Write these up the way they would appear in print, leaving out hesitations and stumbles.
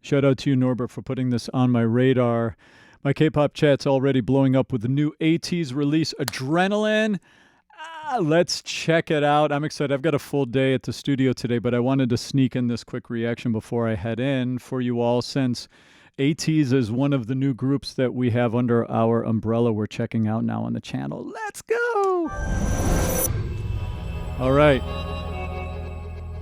Shout out to you, Norbert, for putting this on my radar. My K-pop chat's already blowing up with the new ATEEZ release, Adrenaline. Let's check it out. I'm excited. I've got a full day at the studio today, but I wanted to sneak in this quick reaction before I head in for you all, since ATEEZ is one of the new groups that we have under our umbrella we're checking out now on the channel. Let's go! All right.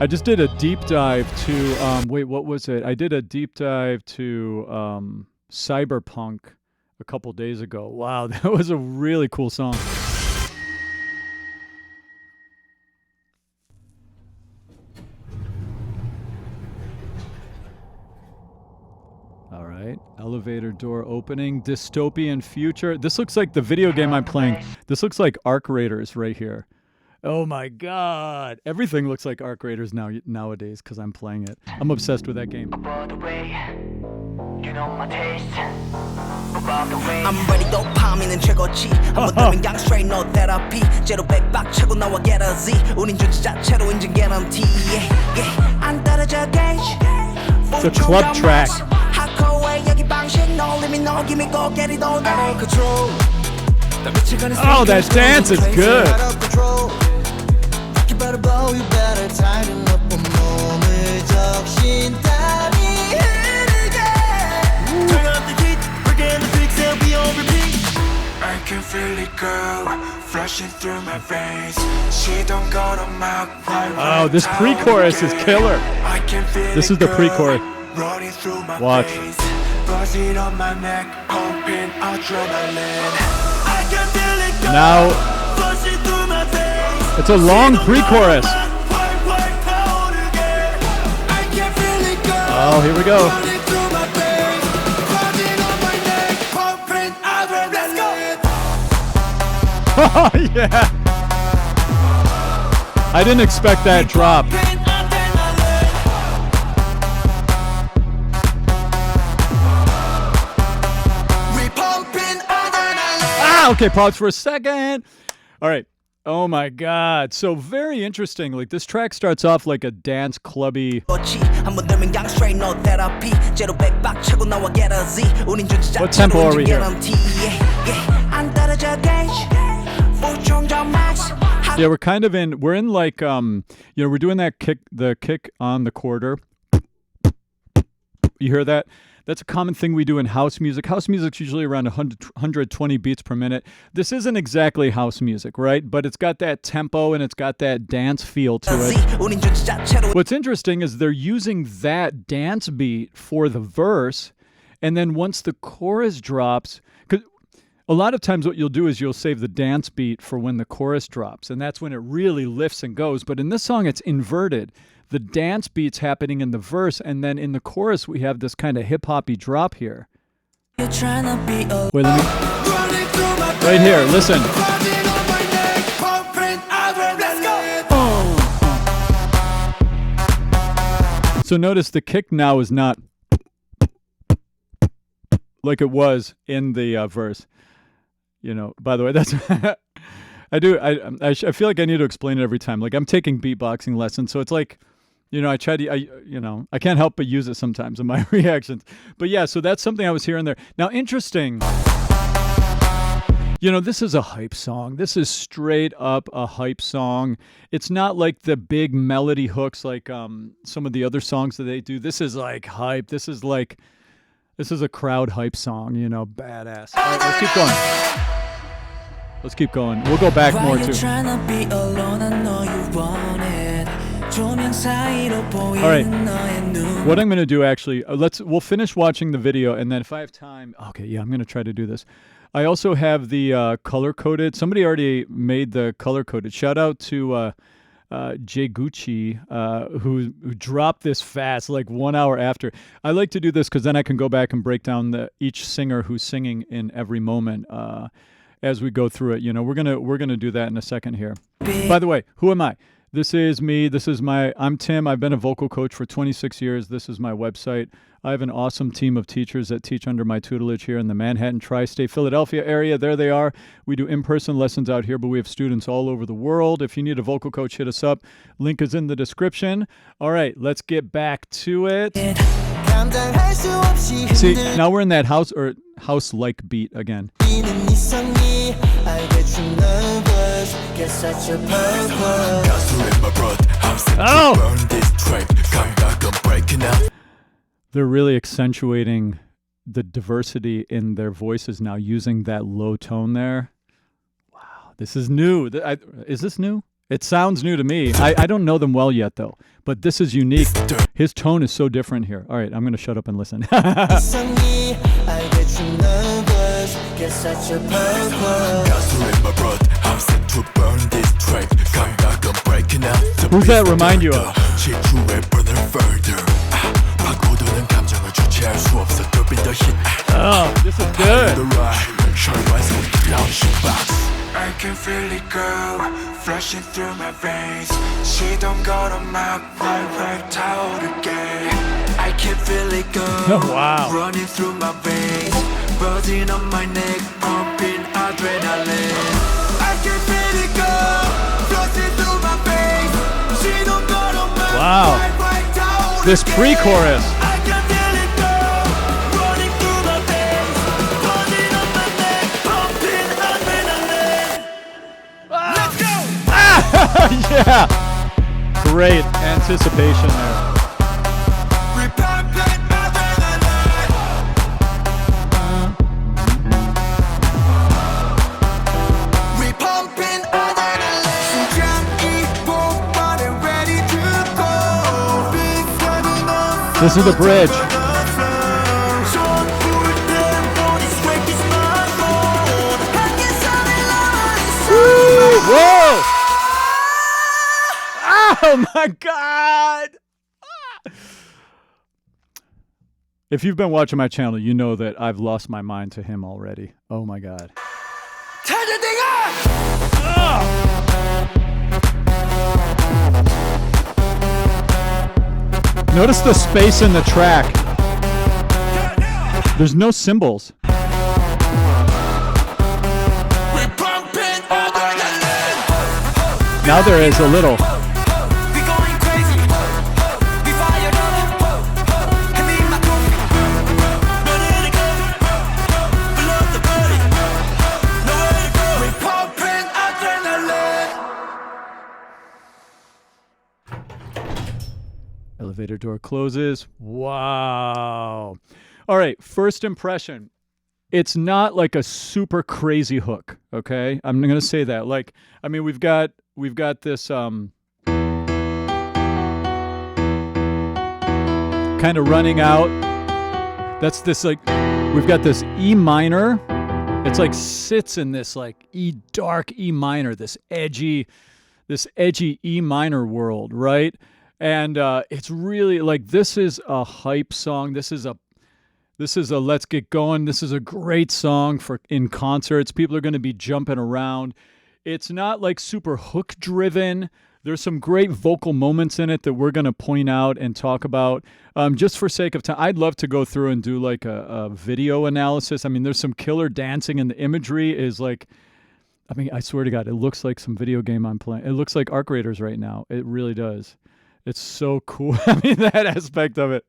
I just did a deep dive to, wait, what was it? I did a deep dive to Cyberpunk a couple days ago. Wow, that was a really cool song. All right, elevator door opening, dystopian future. This looks like the video game I'm playing. This looks like Arc Raiders right here. Oh my God. Everything looks like Arc Raiders nowadays because I'm playing it. I'm obsessed with that game. You know my taste. I'm ready to 파미는 최고지. 한번 들면 양 straight no therapy. 제로 백박 차고 나와 get a Z. 우린 존재 자체로 인증 guarantee. 안 떨어져 gauge. It's a club track. Oh, that dance is good. I can feel it, girl, flashing through my veins. She don't go to my Oh, this pre-chorus is killer. This is the pre-chorus. Watch. Now, it's a long pre-chorus. Oh, here we go. Oh, yeah. I didn't expect that drop. Okay, pause for a second. All right. Oh my God. So very interesting. Like, this track starts off like a dance clubby. What tempo are we here? Yeah, we're in like, we're doing that kick, the kick on the quarter. You hear that? That's a common thing we do in house music. House music's usually around 120 beats per minute. This isn't exactly house music, right? But it's got that tempo and it's got that dance feel to it. What's interesting is they're using that dance beat for the verse, and then once the chorus drops, because a lot of times what you'll do is you'll save the dance beat for when the chorus drops, and that's when it really lifts and goes. But in this song, it's inverted. The dance beat's happening in the verse, and then in the chorus, we have this kind of hip-hoppy drop here. Wait, let me... Right here, listen. So notice the kick now is not like it was in the verse. You know, by the way, that's... I feel like I need to explain it every time. Like, I'm taking beatboxing lessons, so it's like... You know, I can't help but use it sometimes in my reactions. But yeah, so that's something I was hearing there. Now, interesting. You know, this is a hype song. This is straight up a hype song. It's not like the big melody hooks like some of the other songs that they do. This is like hype. This is a crowd hype song, you know, badass. All right, let's keep going. Let's keep going. We'll go back more too. All right, what I'm going to do actually, we'll finish watching the video, and then if I have time, okay, yeah, I'm going to try to do this. I also have the color-coded, somebody already made the color-coded. Shout out to Jay Gucci, who dropped this fast, like 1 hour after. I like to do this because then I can go back and break down each singer who's singing in every moment as we go through it. You know, we're gonna do that in a second here. By the way, who am I? This is me. I'm Tim. I've been a vocal coach for 26 years. This is my website. I have an awesome team of teachers that teach under my tutelage here in the Manhattan, Tri-State, Philadelphia area. There they are. We do in-person lessons out here, but we have students all over the world. If you need a vocal coach, hit us up. Link is in the description. All right, let's get back to it. 감당할 수 없이 See, now we're in that house-like beat again. 흔들리는 이성이 I get you nervous get such a purpose 가수 in my blood I'm set to Oh! burn this track 감각은 breaking out They're really accentuating the diversity in their voices now, using that low tone there. Wow, this is new. Is this new? It sounds new to me. I don't know them well yet, though. But this is unique. His tone is so different here. All right, I'm going to shut up and listen. 이성이 I get you nervous get such a purpose 가수 in my blood I'm set to burn this track 감각은 breaking out Who's that remind you of? 질주에 burn it further 파고드는 감정을 주체할 수 없어 Turbine the hit Oh, this is good. the ride Show you what's in the launching box I can feel it girl flashing through my veins 시동 걸어 막 활활 타오르게 I can feel it girl Wow. running through my veins buzzing on my neck pumping adrenaline I can feel it girl flashing through my veins 시동 걸어 막 Wow. 활활 타오르게 This pre-chorus. I can feel it girl running through my veins buzzing on my neck pumping adrenaline Let's go! Yeah. Great anticipation there. We pumping adrenaline We pumping adrenaline 심장이 폭발해 ready to go Big sudden of This is the bridge. Whoa! Oh my God! If you've been watching my channel, you know that I've lost my mind to him already. Oh my God. Notice the space in the track. There's no cymbals. Now there is a little. Elevator door closes. Wow. All right, first impression. It's not like a super crazy hook, okay? I'm going to say that. Like, I mean, we've got this kind of running out. That's this like we've got this E minor. It's like sits in this like dark E minor, this edgy E minor world, right? And it's really like this is a hype song. This is a let's get going. This is a great song for in concerts. People are going to be jumping around. It's not like super hook driven. There's some great vocal moments in it that we're going to point out and talk about. Just for sake of time, I'd love to go through and do like a video analysis. I mean, there's some killer dancing, and the imagery is like, I mean, I swear to God, it looks like some video game I'm playing. It looks like Arc Raiders right now. It really does. It's so cool. I mean, that aspect of it.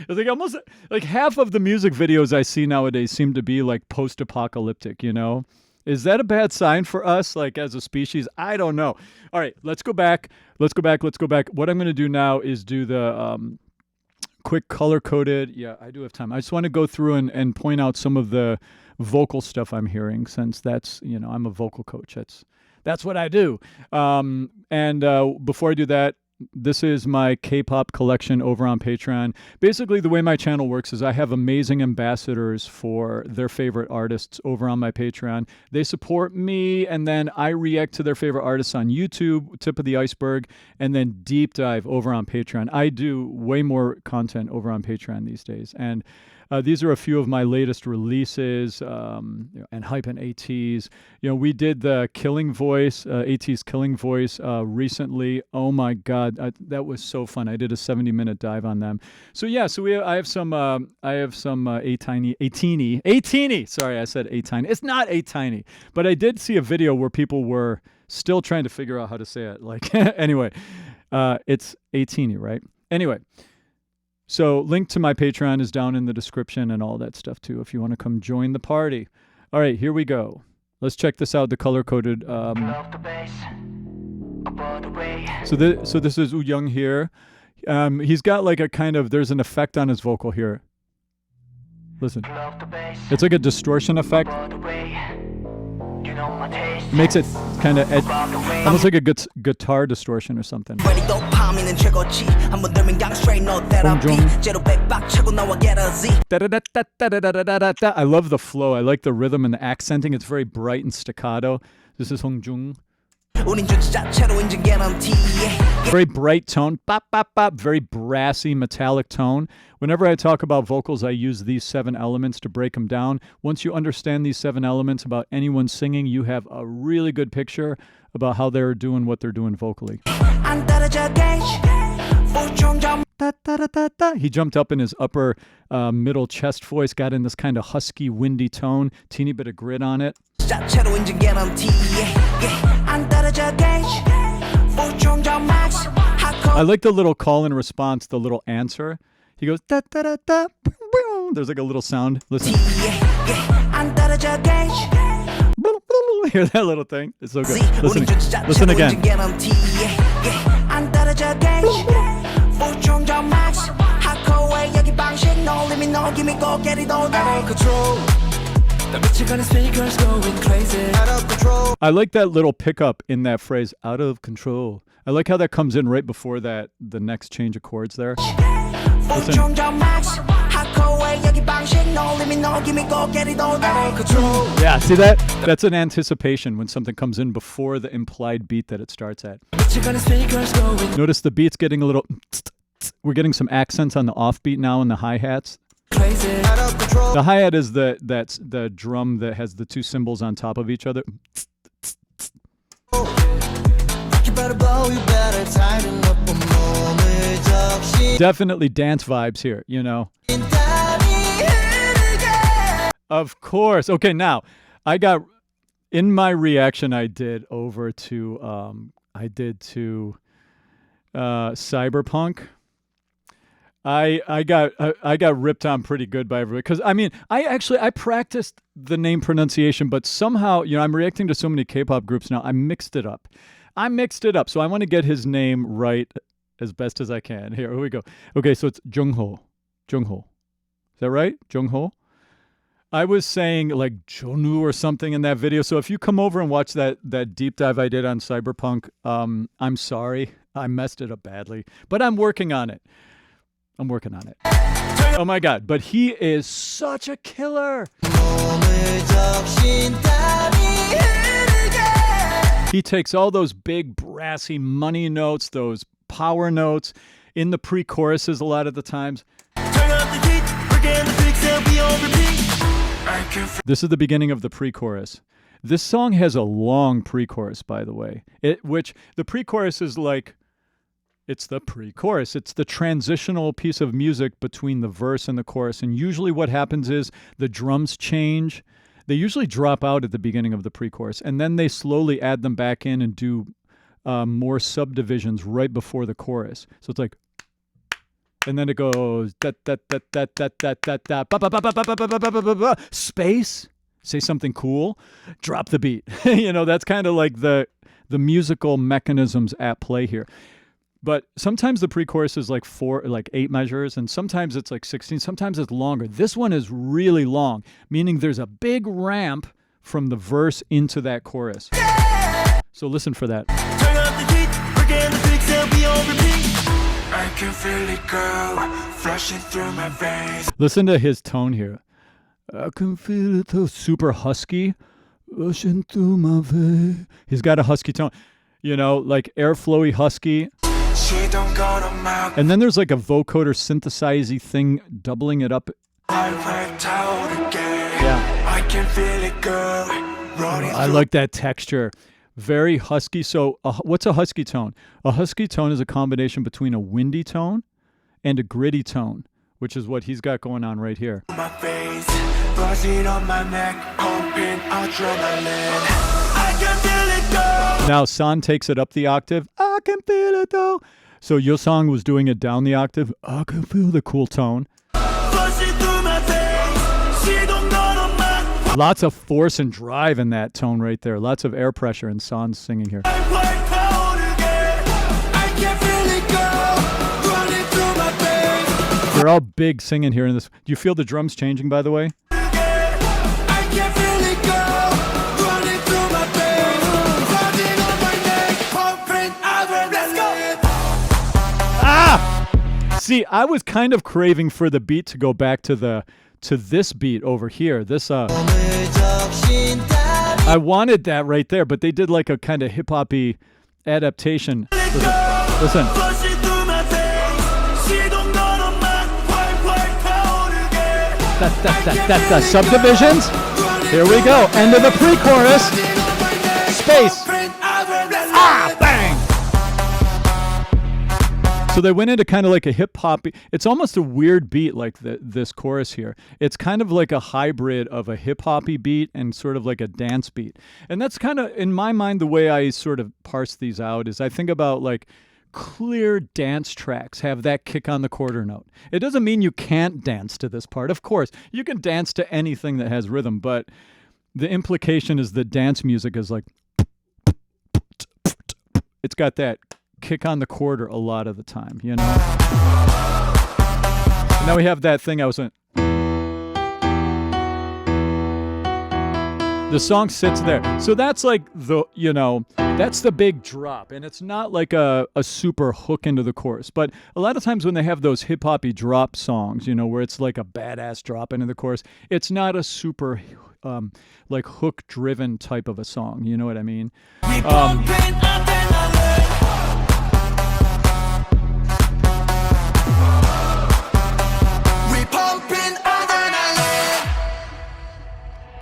It's like almost like half of the music videos I see nowadays seem to be like post-apocalyptic, you know? Is that a bad sign for us, like as a species? I don't know. All right, let's go back. What I'm going to do now is do the quick color-coded. Yeah, I do have time. I just want to go through and point out some of the vocal stuff I'm hearing, since that's, you know, I'm a vocal coach. That's what I do. Before I do that, this is my K-pop collection over on Patreon. Basically, the way my channel works is I have amazing ambassadors for their favorite artists over on my Patreon. They support me, and then I react to their favorite artists on YouTube, tip of the iceberg, and then deep dive over on Patreon. I do way more content over on Patreon these days. And these are a few of my latest releases, and Hype and ATEEZ. You know, we did the Killing Voice, ATEEZ Killing Voice recently. Oh my God, that was so fun. I did a 70-minute dive on them. So yeah, I have some ATEEZ. Sorry, I said A-Tiny. It's not A-Tiny, but I did see a video where people were still trying to figure out how to say it. Like, anyway, it's A-Tiny, right? Anyway. So link to my Patreon is down in the description and all that stuff too if you want to come join the party. All right, here we go. Let's check this out, the color-coded. So this is Woo Young here. He's got like a kind of, there's an effect on his vocal here. Listen. It's like a distortion effect. It makes it kind of almost like a guitar distortion or something. I love the flow. I like the rhythm and the accenting. It's very bright and staccato. This is Hongjung. Very bright tone, bop, bop, bop, very brassy, metallic tone. Whenever I talk about vocals, I use these 7 elements to break them down. Once you understand these 7 elements about anyone singing, you have a really good picture about how they're doing what they're doing vocally. He jumped up in his upper middle chest voice, got in this kind of husky, windy tone, teeny bit of grit on it. I like the little call and response, the little answer. He goes da da da da. There's like a little sound. Listen. Hear that little thing? It's so good. Listen again. I like that little pickup in that phrase, out of control. I like how that comes in right before that, the next change of chords there. Listen. Yeah, see that? That's an anticipation when something comes in before the implied beat that it starts at. Notice the beat's getting a little... We're getting some accents on the offbeat now in the hi-hats. The hi-hat is that's the drum that has the 2 cymbals on top of each other. Definitely dance vibes here, you know. Of course. Okay, now I got in my reaction I did over to Cyberpunk. I got ripped on pretty good by everybody because I mean I practiced the name pronunciation, but somehow, you know, I'm reacting to so many K-pop groups now. I mixed it up, so I want to get his name right as best as I can. Here we go. Okay, so it's Jungho. Is that right? Jungho. I was saying like Jonu or something in that video. So if you come over and watch that deep dive I did on Cyberpunk, I'm sorry, I messed it up badly, but I'm working on it. Oh my God, but he is such a killer. He takes all those big brassy money notes, those power notes in the pre-choruses a lot of the times. This is the beginning of the pre-chorus. This song has a long pre-chorus, by the way, which the pre-chorus is like, it's the pre-chorus. It's the transitional piece of music between the verse and the chorus. And usually what happens is the drums change. They usually drop out at the beginning of the pre-chorus, and then they slowly add them back in and do more subdivisions right before the chorus. So it's like, and then it goes da da da da da da da da ba ba ba ba ba ba ba ba ba ba, space, say something cool, drop the beat. You know, that's kind of like the musical mechanisms at play here. But sometimes the pre-chorus is like 8 measures, and sometimes it's like 16, sometimes it's longer. This one is really long, meaning there's a big ramp from the verse into that chorus. So listen for that. Turn up the heat, bring the big sound, be on repeat. I can feel it go, flushing through my veins. Listen to his tone here. I can feel it though, super husky, rushing through my veins. He's got a husky tone, you know, like airflowy husky. And then there's like a vocoder synthesizer thing doubling it up. Yeah. I can feel it go. I like that texture. Very husky. So what's a husky tone? A husky tone is a combination between a windy tone and a gritty tone, which is what he's got going on right here. My face, buzzing on my neck, pumping adrenaline. I can feel it go. Now San takes it up the octave. I can feel it though. So Yosong was doing it down the octave. I can feel the cool tone. Lots of force and drive in that tone right there. Lots of air pressure, and Son's singing here. They're all big singing here in this. Do you feel the drums changing, by the way? See, I was kind of craving for the beat to go back to this beat over here. This I wanted that right there, but they did like a kind of hip-hoppy adaptation. Listen. The subdivisions. Here we go. End of the pre-chorus. Space. Bang. So they went into kind of like a hip-hop. It's almost a weird beat like this chorus here. It's kind of like a hybrid of a hip-hoppy beat and sort of like a dance beat. And that's kind of, in my mind, the way I sort of parse these out is I think about like clear dance tracks have that kick on the quarter note. It doesn't mean you can't dance to this part. Of course, you can dance to anything that has rhythm, but the implication is that dance music is like, it's got that kick on the quarter a lot of the time, you know? Now we have that thing I was in. The song sits there. So that's like that's the big drop. And it's not like a super hook into the chorus. But a lot of times when they have those hip-hoppy drop songs, where it's like a badass drop into the chorus, it's not a super like hook-driven type of a song. You know what I mean?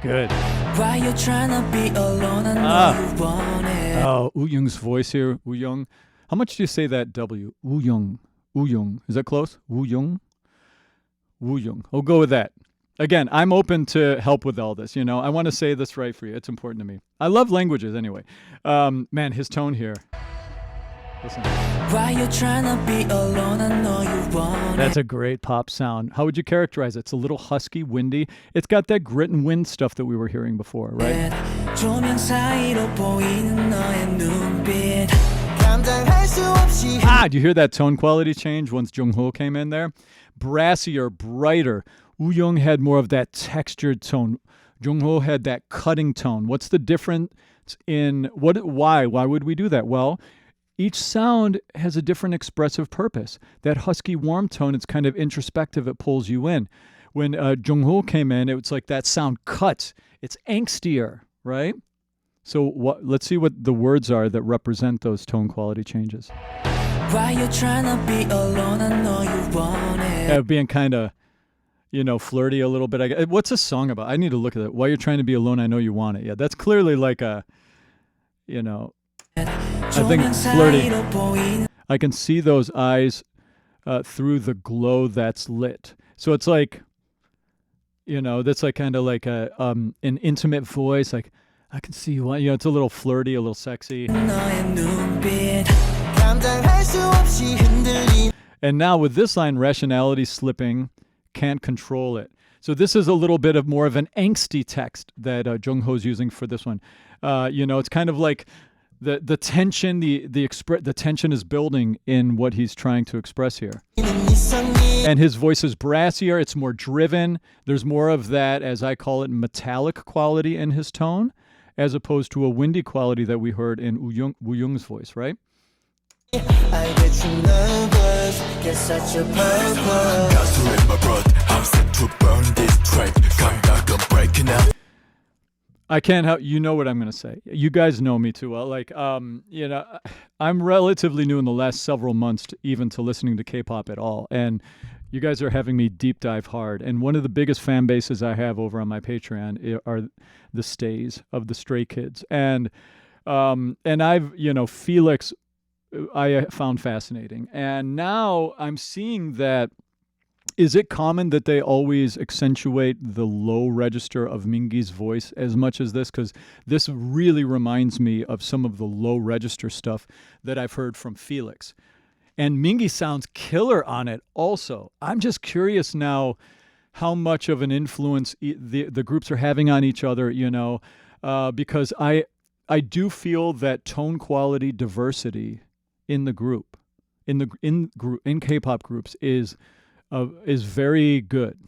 Good. Why you trying to be alone? I know you want it. Oh, Woo-young's voice here. Woo-young. How much do you say that W? Woo-young. Woo-young. Is that close? Woo-young. Woo-young. I'll go with that. Again, I'm open to help with all this. I want to say this right for you. It's important to me. I love languages anyway. Man, his tone here. Listen. Why you trying to be alone? I know you want it. That's a great pop sound. How would you characterize it? It's a little husky, windy. It's got that grit and wind stuff that we were hearing before, right? Do you hear that tone quality change once Jung-ho came in there? Brassier, brighter. Woo-young had more of that textured tone. Jung-ho had that cutting tone. What's the difference in why would we do that? Well, each sound has a different expressive purpose. That husky, warm tone, it's kind of introspective. It pulls you in. When Jung-ho came in, it was like that sound cuts. It's angstier, right? So let's see what the words are that represent those tone quality changes. Why you trying to be alone? I know you want it. Being kind of, flirty a little bit. What's this song about? I need to look at it. Why you're trying to be alone? I know you want it. Yeah, that's clearly like a, I think flirty. I can see those eyes through the glow that's lit. So it's like, that's like kind of like an intimate voice. Like, I can see you. It's a little flirty, a little sexy. And now with this line, rationality slipping, can't control it. So this is a little bit of more of an angsty text that Jung-ho's using for this one. It's kind of like the tension, the tension is building in what he's trying to express here. And his voice is brassier, it's more driven. There's more of that, as I call it, metallic quality in his tone, as opposed to a windy quality that we heard in Woo-young's voice, right? I get you nervous, get such a purpose. I can't help, you know what I'm going to say. You guys know me too well. Like, I'm relatively new in the last several months to listening to K-pop at all. And you guys are having me deep dive hard. And one of the biggest fan bases I have over on my Patreon are the stays of the Stray Kids. And I've, Felix, I found fascinating. And now I'm seeing that, is it common that they always accentuate the low register of Mingi's voice as much as this? Because this really reminds me of some of the low register stuff that I've heard from Felix. And Mingi sounds killer on it also. I'm just curious now how much of an influence the groups are having on each other, because I do feel that tone quality diversity in the group, in K-pop groups is very good,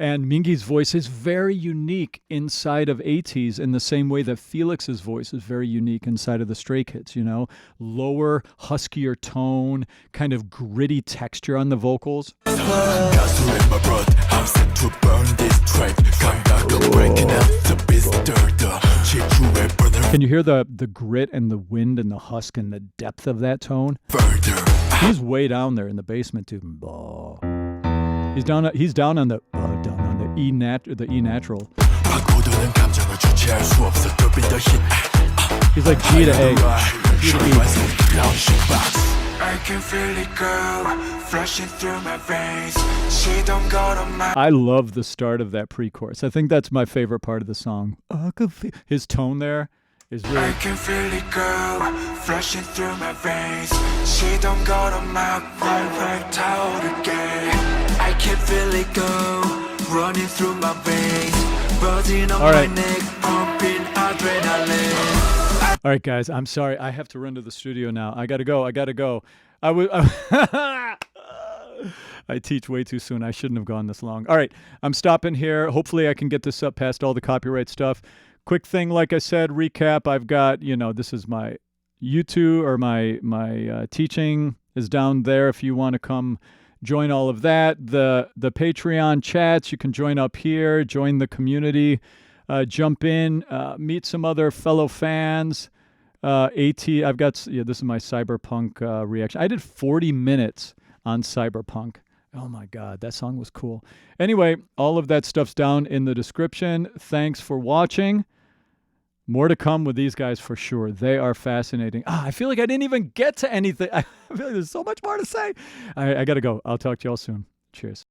And Mingi's voice is very unique inside of ATEEZ in the same way that Felix's voice is very unique inside of the Stray Kids, Lower, huskier tone, kind of gritty texture on the vocals. Can you hear the grit and the wind and the husk and the depth of that tone? He's way down there in the basement too. He's down on the E natural. He's like G to A. G to E. I can feel it, girl, flashing through my veins. She don't go to my. I love the start of that pre-chorus. I think that's my favorite part of the song. His tone there is really. I can feel it, girl, flashing through my veins. She don't go to my right out again. I can feel it, girl, running through my veins, buzzing on my neck, pumping adrenaline. All right, guys, I'm sorry. I have to run to the studio now. I gotta go. I teach way too soon. I shouldn't have gone this long. All right, I'm stopping here. Hopefully I can get this up past all the copyright stuff. Quick thing, like I said, recap. I've got, this is my YouTube, or my teaching is down there if you want to come join all of that. The Patreon chats, you can join up here, join the community. Jump in, meet some other fellow fans. I've got, this is my Cyberpunk reaction. I did 40 minutes on Cyberpunk. Oh my God, that song was cool. Anyway, all of that stuff's down in the description. Thanks for watching. More to come with these guys for sure. They are fascinating. I feel like I didn't even get to anything. I feel like there's so much more to say. I got to go. I'll talk to y'all soon. Cheers.